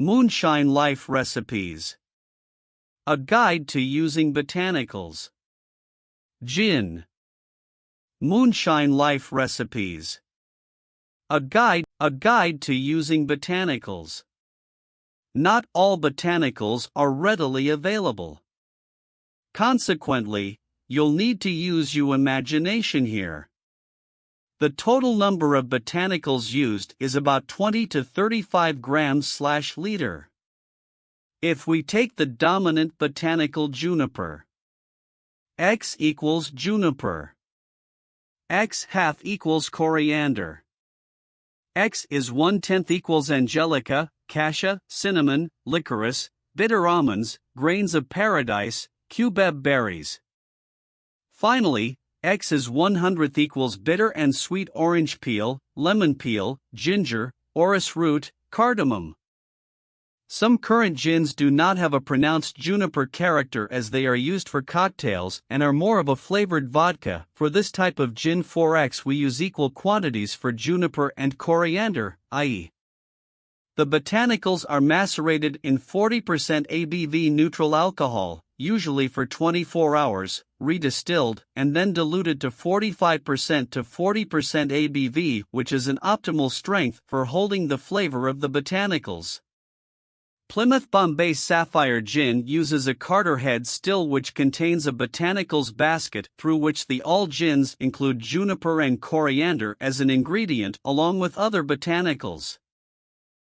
Moonshine Life Recipes. A guide to using botanicals. Gin. Moonshine Life Recipes. A guide to using botanicals. Not all botanicals are readily available. Consequently, you'll need to use your imagination here. The total number of botanicals used is about 20 to 35 grams/liter. If we take the dominant botanical juniper, X equals juniper. X half equals coriander. X is 1/10 equals angelica, cassia, cinnamon, licorice, bitter almonds, grains of paradise, cubeb berries. Finally, X is 1/100 equals bitter and sweet orange peel, lemon peel, ginger, orris root, cardamom. Some current gins do not have a pronounced juniper character as they are used for cocktails and are more of a flavored vodka. For this type of gin 4X we use equal quantities for juniper and coriander, i.e. the botanicals are macerated in 40% ABV neutral alcohol, usually for 24 hours, redistilled, and then diluted to 45% to 40% ABV, which is an optimal strength for holding the flavor of the botanicals. Plymouth Bombay Sapphire Gin uses a Carter head still which contains a botanicals basket through which the all gins include juniper and coriander as an ingredient along with other botanicals.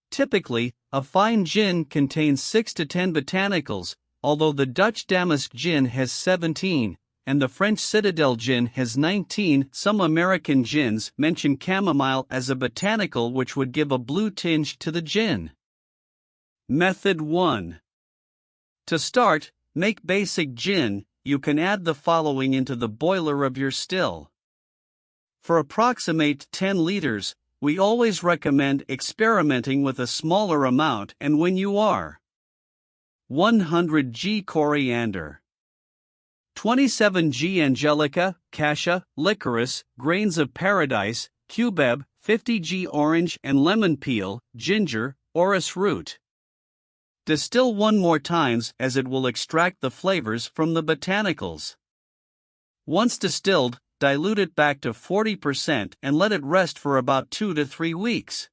Typically, a fine gin contains 6 to 10 botanicals, although the Dutch Damask gin has 17, and the French Citadel gin has 19. Some American gins mention chamomile as a botanical which would give a blue tinge to the gin. Method 1. To start, make basic gin. You can add the following into the boiler of your still. For approximate 10 liters, we always recommend experimenting with a smaller amount, and when you are 100 g coriander, 27 g angelica, cassia, licorice, grains of paradise, cubeb, 50 g orange and lemon peel, ginger, orris root. Distill one more times as it will extract the flavors from the botanicals. Once distilled, dilute it back to 40% and let it rest for about 2 to 3 weeks.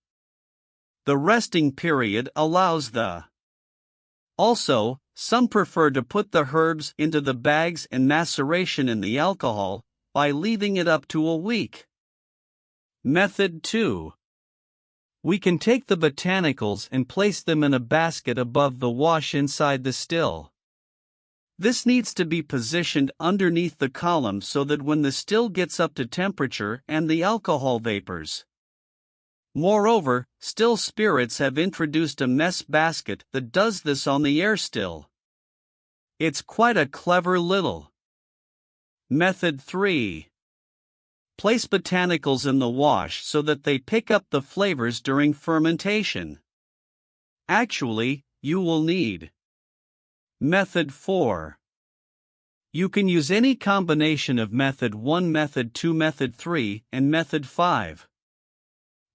The resting period allows the. Also, some prefer to put the herbs into the bags and maceration in the alcohol by leaving it up to a week. Method 2. We can take the botanicals and place them in a basket above the wash inside the still. This needs to be positioned underneath the column so that when the still gets up to temperature and the alcohol vapors. Moreover, still spirits have introduced a mess basket that does this on the air still. It's quite a clever little. Method 3. Place botanicals in the wash so that they pick up the flavors during fermentation. Actually, you will need. Method 4. You can use any combination of Method 1, Method 2, Method 3, and Method 5.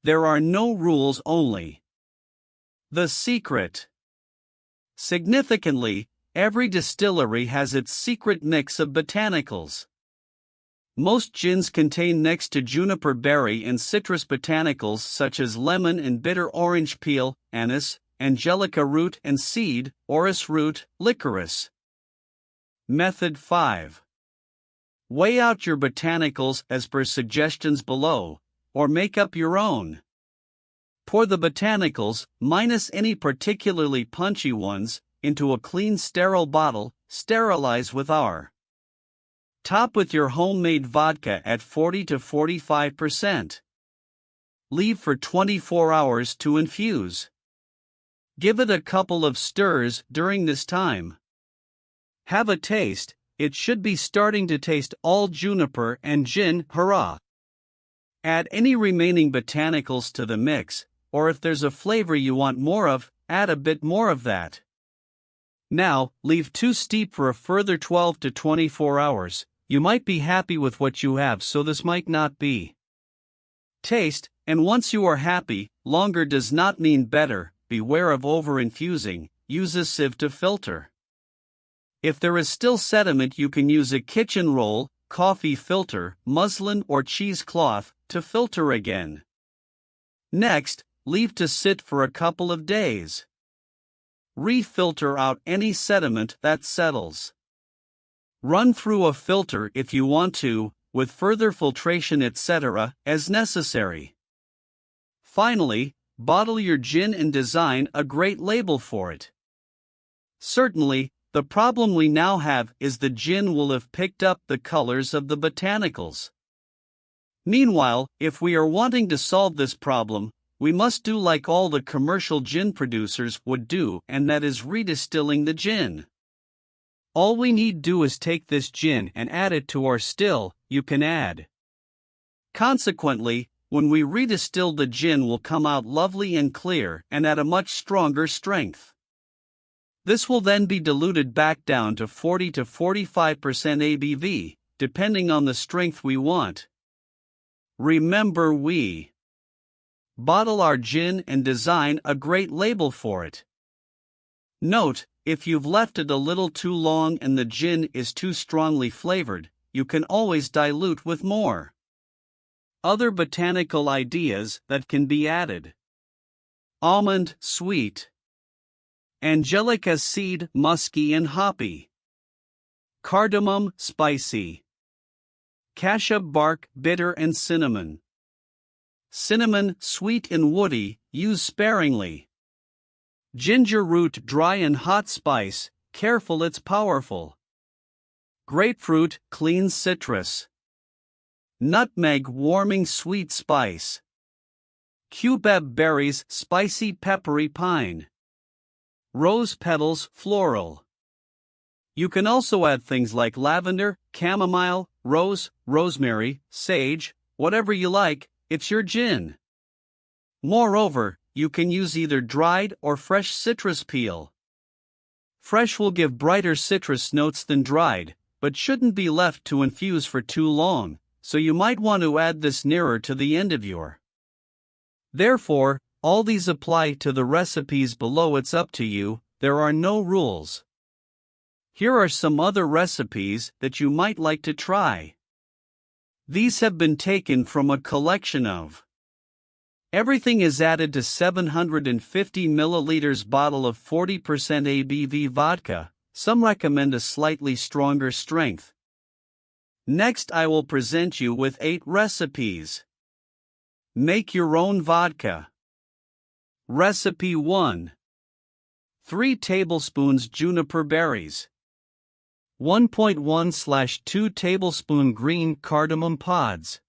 There are no rules only. The secret. Significantly, every distillery has its secret mix of botanicals. Most gins contain next to juniper berry and citrus botanicals such as lemon and bitter orange peel, anise, angelica root and seed, orris root, licorice. Method 5. Weigh out your botanicals as per suggestions below, or make up your own. Pour the botanicals, minus any particularly punchy ones, into a clean sterile bottle, sterilize with R. Top with your homemade vodka at 40 to 45%. Leave for 24 hours to infuse. Give it a couple of stirs during this time. Have a taste. It should be starting to taste all juniper and gin, hurrah! Add any remaining botanicals to the mix, or if there's a flavor you want more of, add a bit more of that. Now, leave to steep for a further 12 to 24 hours. You might be happy with what you have, so this might not be. Taste, and once you are happy, longer does not mean better, beware of over-infusing, use a sieve to filter. If there is still sediment, you can use a kitchen roll, coffee filter, muslin or cheesecloth to filter again. Next, leave to sit for a couple of days. Refilter out any sediment that settles. Run through a filter if you want to, with further filtration etc. as necessary. Finally, bottle your gin and design a great label for it. Certainly, the problem we now have is the gin will have picked up the colors of the botanicals. Meanwhile, if we are wanting to solve this problem, we must do like all the commercial gin producers would do, and that is redistilling the gin. All we need do is take this gin and add it to our still, you can add. Consequently, when we redistill, the gin will come out lovely and clear and at a much stronger strength. This will then be diluted back down to 40 to 45% ABV, depending on the strength we want. Remember, we bottle our gin and design a great label for it. Note, if you've left it a little too long and the gin is too strongly flavored, you can always dilute with more. Other botanical ideas that can be added: almond, sweet; angelica seed, musky and hoppy; cardamom, spicy; cassia bark, bitter and cinnamon; cinnamon, sweet and woody, use sparingly; ginger root, dry and hot spice, careful it's powerful; grapefruit, clean citrus; nutmeg, warming sweet spice; cubeb berries, spicy peppery pine; rose petals, floral. You can also add things like lavender, chamomile, rose, rosemary, sage, whatever you like, it's your gin. Moreover, you can use either dried or fresh citrus peel. Fresh will give brighter citrus notes than dried, but shouldn't be left to infuse for too long, so you might want to add this nearer to the end of your. Therefore, all these apply to the recipes below. It's up to you, there are no rules. Here are some other recipes that you might like to try. These have been taken from a collection of. Everything is added to 750 milliliters bottle of 40% ABV vodka. Some recommend a slightly stronger strength. Next, I will present you with 8 recipes. Make your own vodka. Recipe 1. 3 tablespoons juniper berries. 1.1/2 tablespoon green cardamom pods.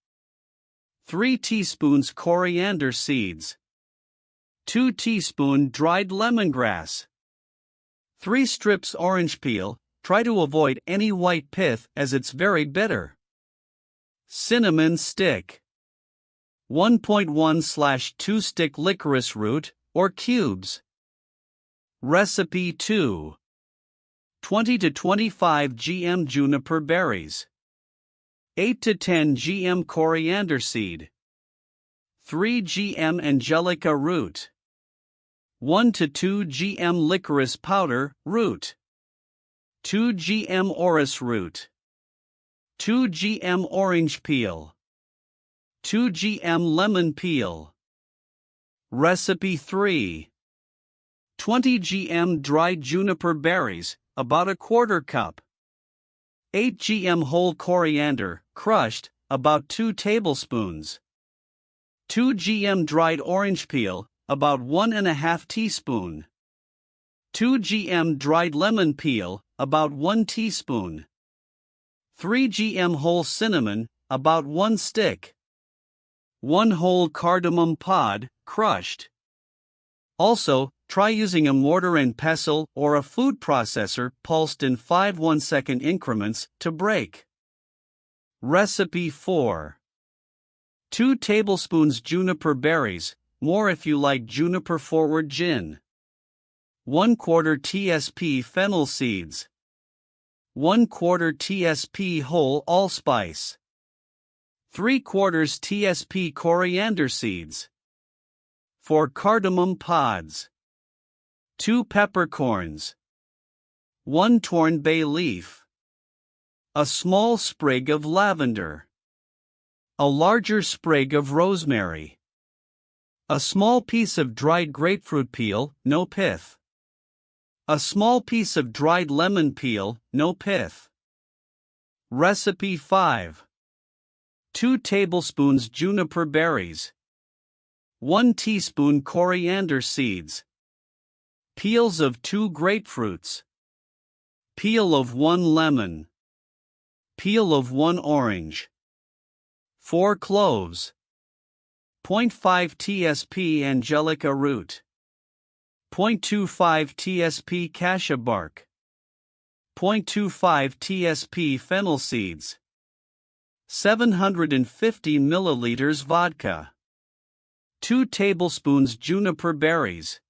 3 teaspoons coriander seeds. 2 teaspoon dried lemongrass. 3 strips orange peel. Try to avoid any white pith as it's very bitter. Cinnamon stick. 1.1/2 stick licorice root, or cubes. Recipe 2. 20 to 25 gm juniper berries. 8 to 10 gm coriander seed. 3 gm angelica root. 1 to 2 gm licorice powder, root. 2 gm orris root. 2 gm orange peel. 2 gm lemon peel. Recipe 3. 20 gm dried juniper berries, about a quarter cup. 8 gm whole coriander, crushed, about 2 tablespoons. 2 gm dried orange peel, about 1½ teaspoon. 2 gm dried lemon peel, about 1 teaspoon. 3 gm whole cinnamon, about 1 stick. 1 whole cardamom pod, crushed. Also, try using a mortar and pestle or a food processor pulsed in 5 1-second increments to break. Recipe 4. 2 tablespoons juniper berries, more if you like juniper forward gin. 1/4 tsp fennel seeds. 1/4 tsp whole allspice. 3/4 tsp coriander seeds. 4 cardamom pods. 2 peppercorns, 1 torn bay leaf, a small sprig of lavender, a larger sprig of rosemary, a small piece of dried grapefruit peel, no pith, a small piece of dried lemon peel, no pith. Recipe 5. 2 tablespoons juniper berries, 1 teaspoon coriander seeds, peels of 2 grapefruits, peel of 1 lemon, peel of 1 orange, 4 cloves, 0.5 tsp angelica root, 0.25 tsp cassia bark, 0.25 tsp fennel seeds, 750 milliliters vodka, 2 tablespoons juniper berries,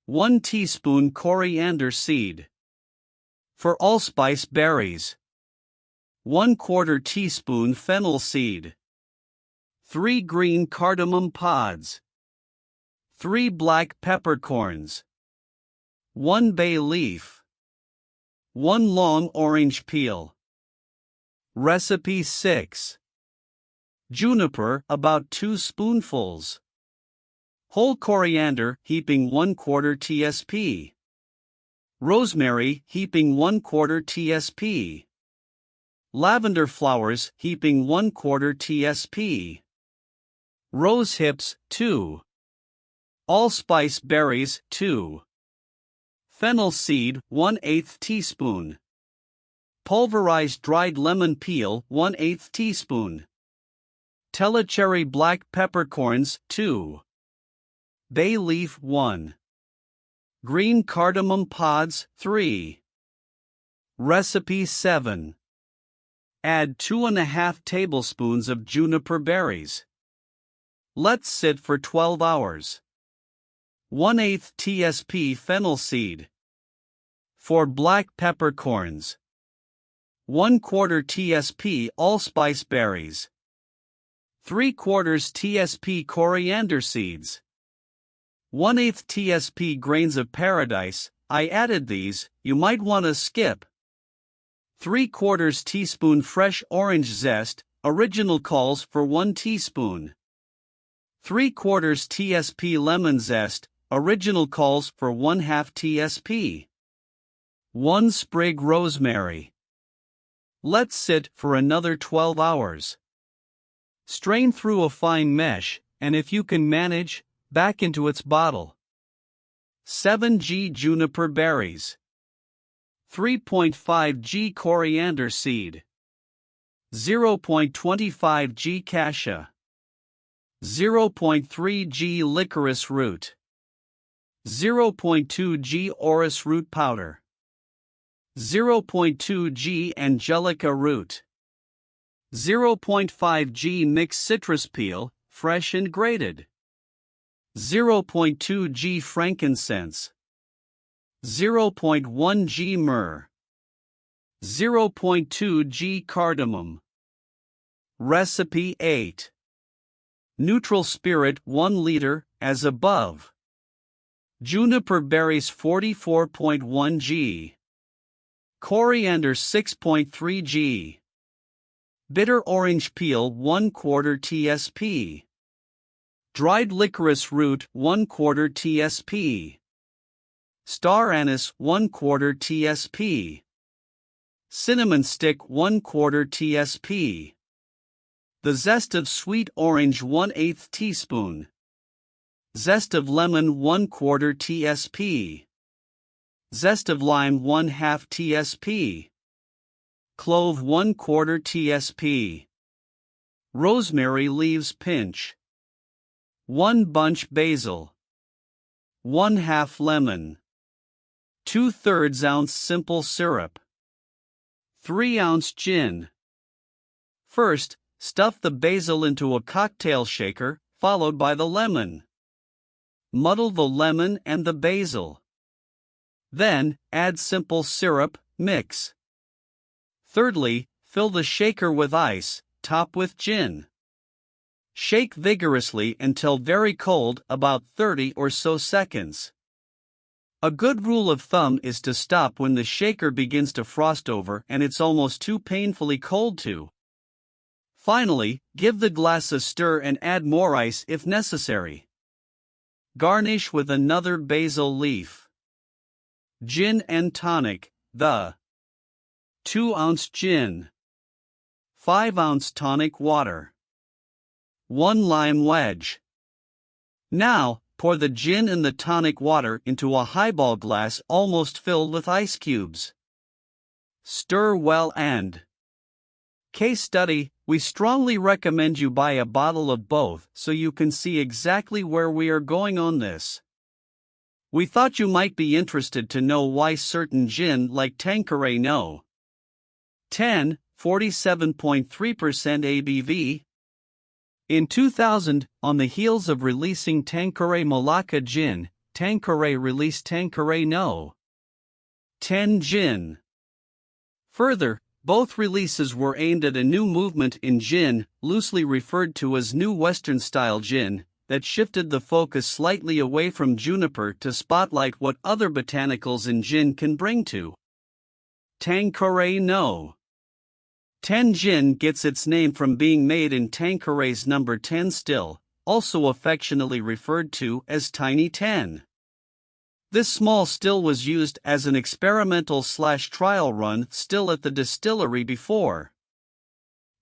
1 teaspoon coriander seed. For allspice berries, 1/4 teaspoon fennel seed, 3 green cardamom pods, 3 black peppercorns, 1 bay leaf, 1 long orange peel. Recipe 6. Juniper about 2 spoonfuls. Whole coriander heaping 1/4 tsp. Rosemary heaping 1/4 tsp. Lavender flowers heaping 1/4 tsp. Rose hips 2. Allspice berries 2. Fennel seed 1/8 teaspoon. Pulverized dried lemon peel 1/8 teaspoon. Telecherry black peppercorns 2. Bay leaf 1. Green cardamom pods 3. Recipe 7. Add 2½ tablespoons of juniper berries. Let sit for 12 hours. 1/8 tsp fennel seed. For black peppercorns, 1/4 tsp allspice berries, 3/4 tsp coriander seeds, 1/8 tsp grains of paradise. I added these, you might want to skip. 3/4 teaspoon fresh orange zest, original calls for 1 teaspoon. 3/4 tsp lemon zest, original calls for 1/2 tsp. 1 sprig rosemary. Let sit for another 12 hours. Strain through a fine mesh, and if you can manage, back into its bottle. 7 g juniper berries, 3.5 g coriander seed, 0.25 g cassia, 0.3 g licorice root, 0.2 g orris root powder, 0.2 g angelica root, 0.5 g mixed citrus peel, fresh and grated, 0.2 g frankincense, 0.1 g myrrh, 0.2 g cardamom. Recipe 8. Neutral spirit 1 liter, as above. Juniper berries 44.1 g. Coriander 6.3 g. Bitter orange peel 1/4 tsp. Dried licorice root 1/4 tsp. Star anise 1/4 tsp. Cinnamon stick 1/4 tsp. The zest of sweet orange 1/8 teaspoon. Zest of lemon 1/4 tsp. Zest of lime 1/2 tsp. Clove 1/4 tsp. Rosemary leaves pinch. 1 bunch basil. 1/2 lemon. 2/3 ounce simple syrup. 3 ounce gin. First, stuff the basil into a cocktail shaker, followed by the lemon. Muddle the lemon and the basil. Then, add simple syrup, mix. Thirdly, fill the shaker with ice, top with gin. Shake vigorously until very cold, about 30 or so seconds. A good rule of thumb is to stop when the shaker begins to frost over and it's almost too painfully cold to. Finally, give the glass a stir and add more ice if necessary. Garnish with another basil leaf. Gin and tonic, the 2-ounce gin, 5-ounce tonic water, 1 lime wedge. Now, pour the gin and the tonic water into a highball glass almost filled with ice cubes. Stir well and case study, we strongly recommend you buy a bottle of both so you can see exactly where we are going on this. We thought you might be interested to know why certain gin like Tanqueray No. 10, 47.3% ABV. In 2000, on the heels of releasing Tanqueray Malacca Gin, Tanqueray released Tanqueray No. 10 Gin. Further, both releases were aimed at a new movement in gin, loosely referred to as New Western-style gin, that shifted the focus slightly away from juniper to spotlight what other botanicals in gin can bring to. Tanqueray No. 10 Gin gets its name from being made in Tanqueray's number 10 still, also affectionately referred to as Tiny 10. This small still was used as an experimental/trial run still at the distillery before.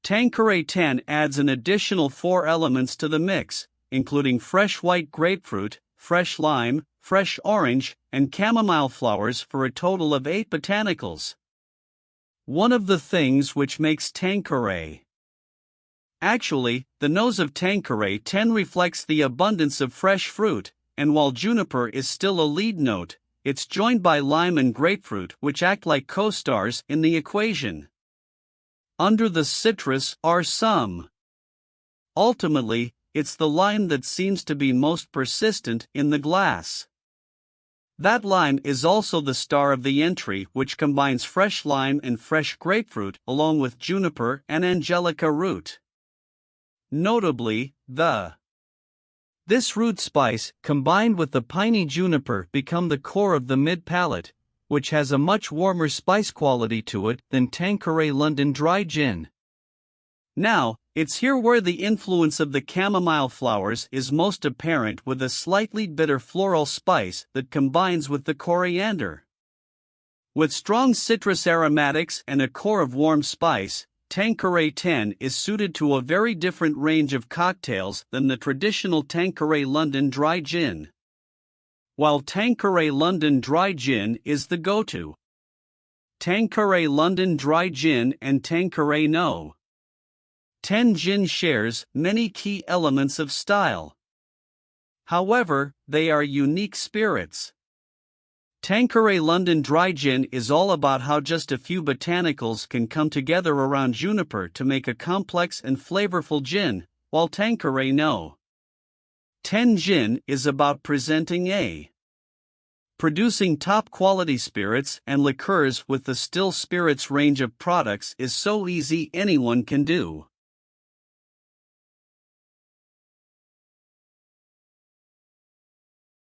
Tanqueray 10 adds an additional 4 elements to the mix, including fresh white grapefruit, fresh lime, fresh orange, and chamomile flowers for a total of 8 botanicals. One of the things which makes Tanqueray. Actually, the nose of Tanqueray 10 reflects the abundance of fresh fruit, and while juniper is still a lead note, it's joined by lime and grapefruit which act like co-stars in the equation. Under the citrus are some. Ultimately, it's the lime that seems to be most persistent in the glass. That lime is also the star of the entry, which combines fresh lime and fresh grapefruit along with juniper and angelica root. Notably, this root spice, combined with the piney juniper, become the core of the mid-palate, which has a much warmer spice quality to it than Tanqueray London Dry Gin. Now, it's here where the influence of the chamomile flowers is most apparent, with a slightly bitter floral spice that combines with the coriander. With strong citrus aromatics and a core of warm spice, Tanqueray 10 is suited to a very different range of cocktails than the traditional Tanqueray London Dry Gin. While Tanqueray London Dry Gin is the go-to, Tanqueray London Dry Gin and Tanqueray No. 10 Gin shares many key elements of style. However, they are unique spirits. Tanqueray London Dry Gin is all about how just a few botanicals can come together around juniper to make a complex and flavorful gin, while Tanqueray No. 10 Gin is about producing top-quality spirits and liqueurs with the still spirits range of products is so easy anyone can do.